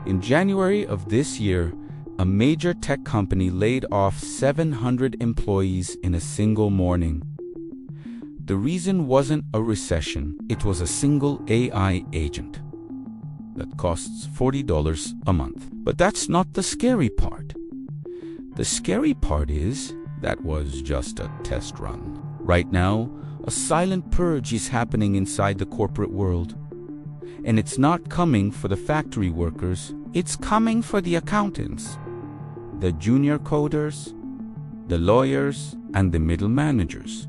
In January of this year, a major tech company laid off 700 employees in a single morning. The reason wasn't a recession, it was a single AI agent that costs $40 a month. But that's not the scary part. The scary part is that was just a test run. Right now, a silent purge is happening inside the corporate world. And it's not coming for the factory workers, it's coming for the accountants, the junior coders, the lawyers, and the middle managers.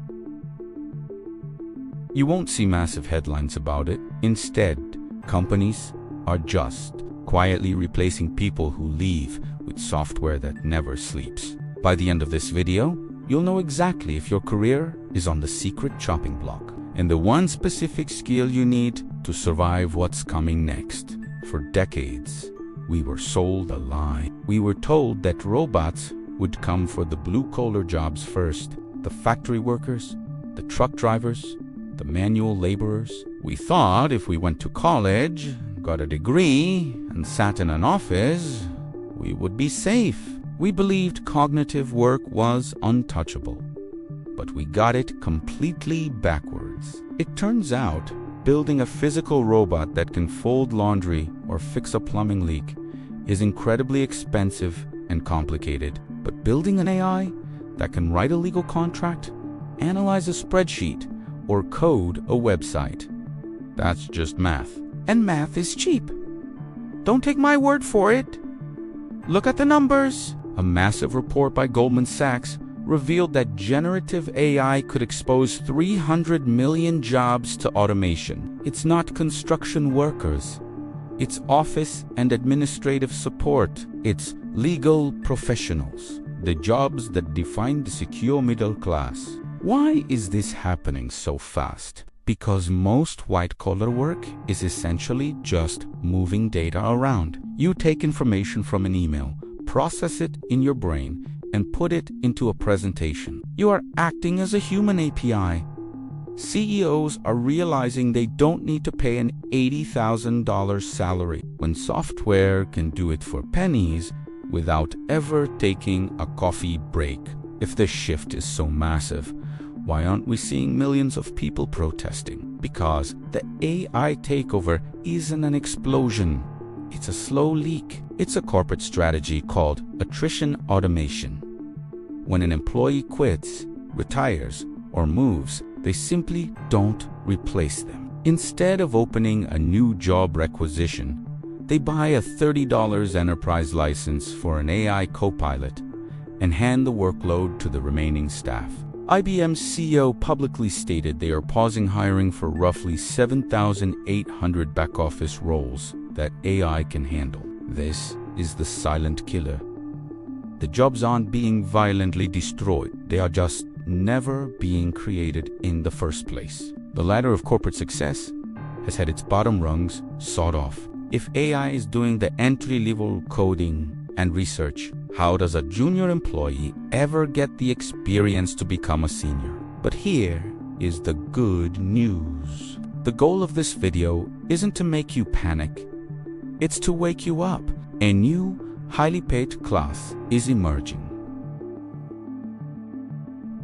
You won't see massive headlines about it. Instead, companies are just quietly replacing people who leave with software that never sleeps. By the end of this video, you'll know exactly if your career is on the secret chopping block and the one specific skill you need to survive what's coming next. For decades, we were sold a lie. We were told that robots would come for the blue-collar jobs first, the factory workers, the truck drivers, the manual laborers. We thought if we went to college, got a degree, and sat in an office, we would be safe. We believed cognitive work was untouchable, but we got it completely backwards. It turns out, building a physical robot that can fold laundry or fix a plumbing leak is incredibly expensive and complicated. But building an AI that can write a legal contract, analyze a spreadsheet, or code a website, that's just math. And math is cheap. Don't take my word for it. Look at the numbers. A massive report by Goldman Sachs revealed that generative AI could expose 300 million jobs to automation. It's not construction workers. It's office and administrative support. It's legal professionals, the jobs that define the secure middle class. Why is this happening so fast? Because most white-collar work is essentially just moving data around. You take information from an email, process it in your brain, and put it into a presentation. You are acting as a human API. CEOs are realizing they don't need to pay an $80,000 salary when software can do it for pennies without ever taking a coffee break. If this shift is so massive, why aren't we seeing millions of people protesting? Because the AI takeover isn't an explosion. It's a slow leak. It's a corporate strategy called attrition automation. When an employee quits, retires, or moves, they simply don't replace them. Instead of opening a new job requisition, they buy a $30 enterprise license for an AI copilot and hand the workload to the remaining staff. IBM's CEO publicly stated they are pausing hiring for roughly 7,800 back-office roles that AI can handle. This is the silent killer. The jobs aren't being violently destroyed. They are just never being created in the first place. The ladder of corporate success has had its bottom rungs sawed off. If AI is doing the entry-level coding and research, how does a junior employee ever get the experience to become a senior? But here is the good news. The goal of this video isn't to make you panic. It's to wake you up. A new, highly paid class is emerging.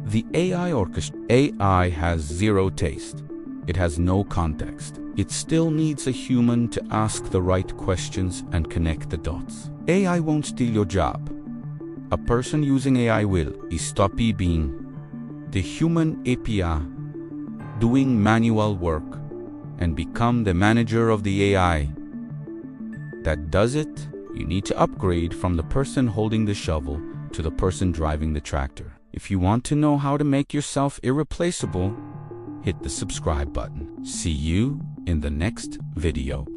The AI orchestra. AI has zero taste. It has no context. It still needs a human to ask the right questions and connect the dots. AI won't steal your job. A person using AI will. Stop being the human API doing manual work and become the manager of the AI that does it. You need to upgrade from the person holding the shovel to the person driving the tractor. If you want to know how to make yourself irreplaceable, hit the subscribe button. See you in the next video.